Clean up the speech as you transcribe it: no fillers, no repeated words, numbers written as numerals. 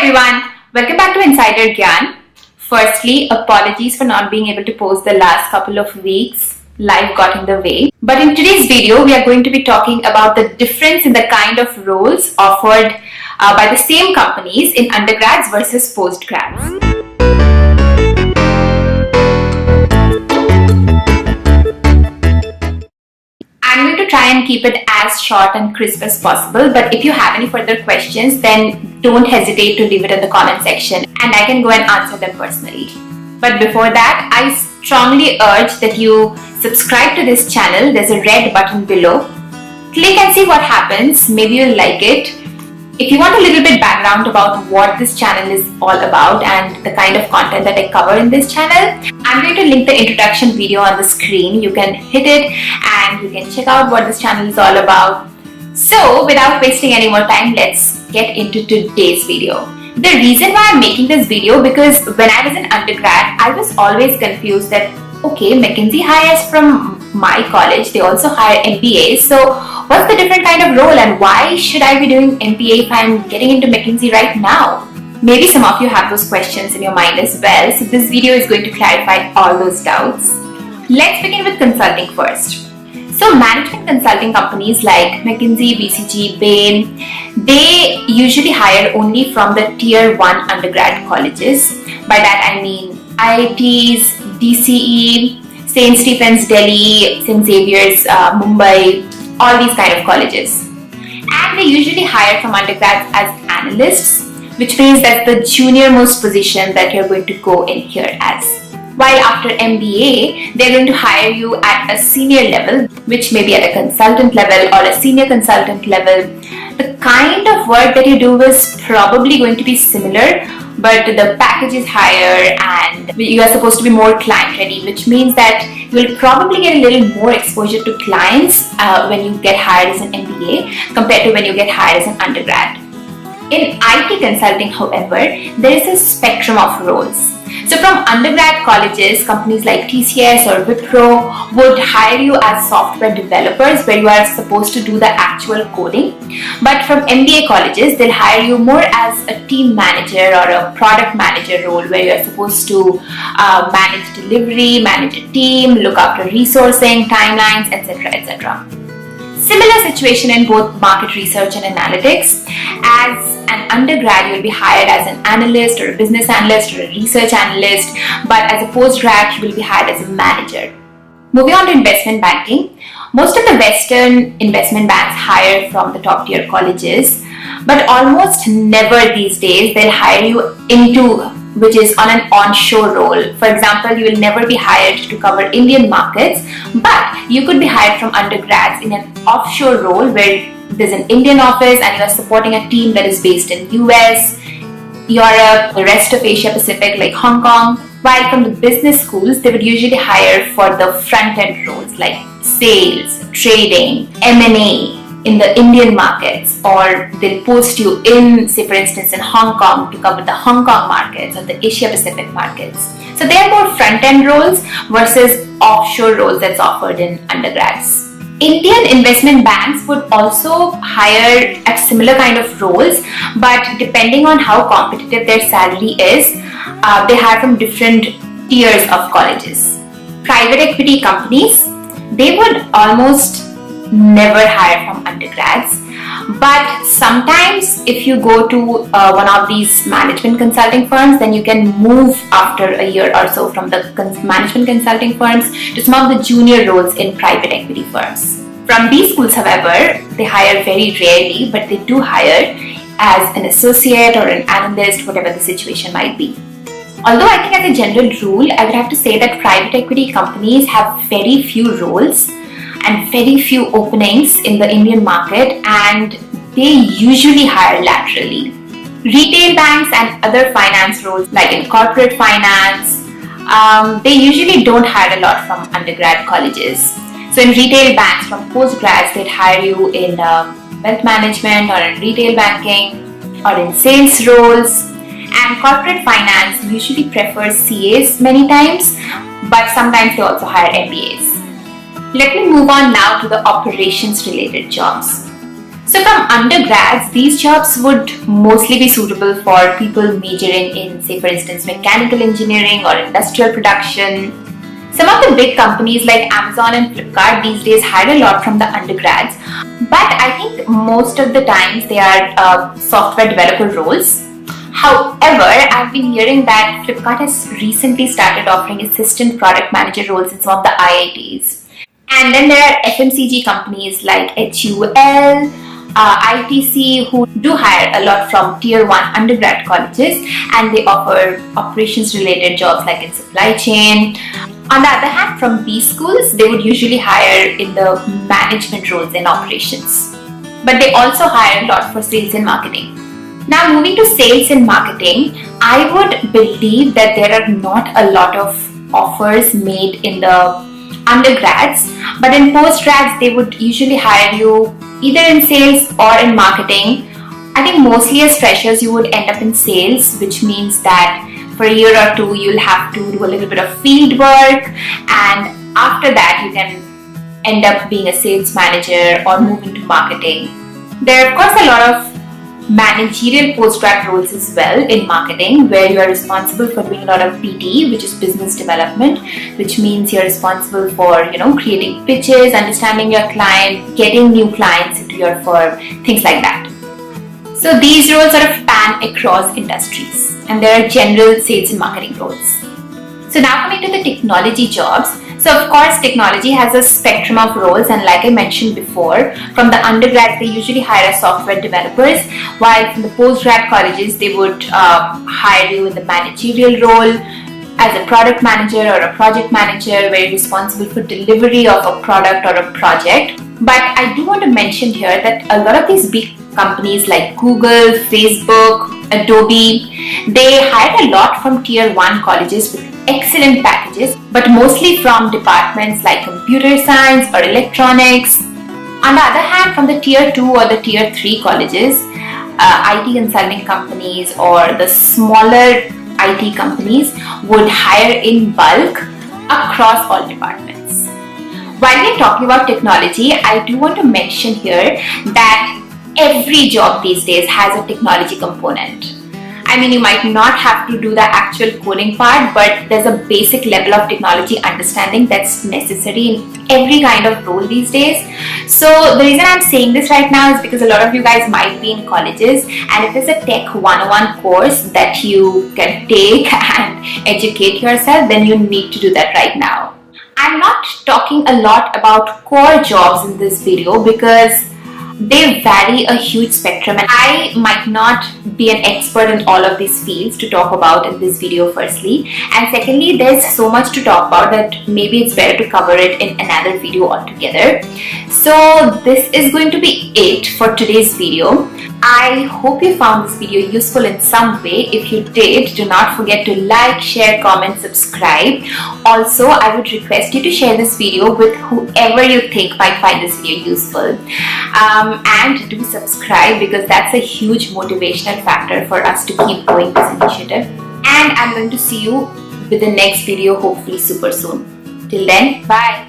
everyone, welcome back to Insider Gyan. Firstly, apologies for not being able to post the last couple of weeks. Life got in the way. But in today's video, we are going to be talking about the difference in the kind of roles offered by the same companies in undergrads versus postgrads. I'm going to try and keep it as short and crisp as possible, but if you have any further questions, then don't hesitate to leave it in the comment section and I can go and answer them personally. But before that, I strongly urge that you subscribe to this channel. There's a red button below. Click and see what happens. Maybe you'll like it. If you want a little bit background about what this channel is all about and the kind of content that I cover in this channel, I'm going to link the introduction video on the screen. You can hit it and you can check out what this channel is all about. So without wasting any more time, let's get into today's video. The reason why I'm making this video because when I was in undergrad, I was always confused that okay, McKinsey hires from my college, they also hire MBAs. So what's the different kind of role and why should I be doing MBA if I'm getting into McKinsey right now? Maybe some of you have those questions in your mind as well. So this video is going to clarify all those doubts. Let's begin with consulting first. So management consulting companies like McKinsey, BCG, Bain, they usually hire only from the tier 1 undergrad colleges. By that I mean IITs, DCE, St. Stephen's Delhi, St. Xavier's Mumbai, all these kind of colleges. And they usually hire from undergrads as analysts, which means that's the junior most position that you're going to go in here as. While after MBA, they're going to hire you at a senior level, which may be at a consultant level or a senior consultant level. The kind of work that you do is probably going to be similar, but the package is higher and you are supposed to be more client ready, which means that you will probably get a little more exposure to clients when you get hired as an MBA compared to when you get hired as an undergrad. In IT consulting, however, there is a spectrum of roles. So from undergrad colleges, companies like TCS or Wipro would hire you as software developers where you are supposed to do the actual coding. But from MBA colleges, they'll hire you more as a team manager or a product manager role where you are supposed to manage delivery, manage a team, look after resourcing, timelines, etc. etc. Similar situation in both market research and analytics. As an undergrad, you will be hired as an analyst or a business analyst or a research analyst, but as a postgrad, you will be hired as a manager. Moving on to investment banking, most of the Western investment banks hire from the top tier colleges, but almost never these days they'll hire you into which is on an onshore role. For example, you will never be hired to cover Indian markets, but you could be hired from undergrads in an offshore role where there's an Indian office and you are supporting a team that is based in US, Europe, the rest of Asia Pacific like Hong Kong. While from the business schools, they would usually hire for the front-end roles like sales, trading, M&A in the Indian markets, or they'll post you in, say for instance, in Hong Kong to cover the Hong Kong markets or the Asia Pacific markets. So they are more front-end roles versus offshore roles that's offered in undergrads. Indian investment banks would also hire at similar kind of roles, but depending on how competitive their salary is, they hire from different tiers of colleges. Private equity companies, they would almost never hire from undergrads, but sometimes if you go to one of these management consulting firms, then you can move after a year or so from the management consulting firms to some of the junior roles in private equity firms. From these schools, however, they hire very rarely, but they do hire as an associate or an analyst, whatever the situation might be. Although I think as a general rule, I would have to say that private equity companies have very few roles and very few openings in the Indian market, and they usually hire laterally. Retail banks and other finance roles like in corporate finance, they usually don't hire a lot from undergrad colleges. So in retail banks, from postgrads, they'd hire you in wealth management or in retail banking or in sales roles. And corporate finance usually prefers CAs many times, but sometimes they also hire MBAs. Let me move on now to the operations related jobs. So from undergrads, these jobs would mostly be suitable for people majoring in, say for instance, mechanical engineering or industrial production. Some of the big companies like Amazon and Flipkart these days hire a lot from the undergrads, but I think most of the times they are software developer roles. However, I've been hearing that Flipkart has recently started offering assistant product manager roles in some of the IITs. And then there are FMCG companies like HUL, ITC, who do hire a lot from tier 1 undergrad colleges, and they offer operations related jobs like in supply chain. On the other hand, from B schools, they would usually hire in the management roles in operations. But they also hire a lot for sales and marketing. Now moving to sales and marketing, I would believe that there are not a lot of offers made in the undergrads, but in postgrads they would usually hire you either in sales or in marketing. I think mostly as freshers you would end up in sales, which means that for a year or two you'll have to do a little bit of field work, and after that you can end up being a sales manager or move into marketing. There are of course a lot of managerial postgrad roles as well in marketing, where you are responsible for doing a lot of BD, which is business development, which means you're responsible for creating pitches, understanding your client, getting new clients into your firm, things like that. So these roles sort of span across industries, and there are general sales and marketing roles. So now coming to the technology jobs. So of course technology has a spectrum of roles, and like I mentioned before, from the undergrads they usually hire software developers, while from the postgrad colleges they would hire you in the managerial role as a product manager or a project manager, where you're responsible for delivery of a product or a project. But I do want to mention here that a lot of these big companies like Google, Facebook, Adobe, they hire a lot from tier 1 colleges with excellent packages, but mostly from departments like computer science or electronics. On the other hand, from the tier 2 or the tier 3 colleges, IT consulting companies or the smaller IT companies would hire in bulk across all departments. While we're talking about technology, I do want to mention here that every job these days has a technology component. I mean, you might not have to do the actual coding part, but there's a basic level of technology understanding that's necessary in every kind of role these days. So the reason I'm saying this right now is because a lot of you guys might be in colleges, and if there's a Tech 101 course that you can take and educate yourself, then you need to do that right now. I'm not talking a lot about core jobs in this video because they vary a huge spectrum, and I might not be an expert in all of these fields to talk about in this video firstly, and secondly there's so much to talk about that maybe it's better to cover it in another video altogether. So this is going to be it for today's video. I hope you found this video useful in some way. If you did, do not forget to like, share, comment, subscribe. Also, I would request you to share this video with whoever you think might find this video useful. And do subscribe, because that's a huge motivational factor for us to keep going this initiative. And I'm going to see you with the next video hopefully super soon. Till then, bye.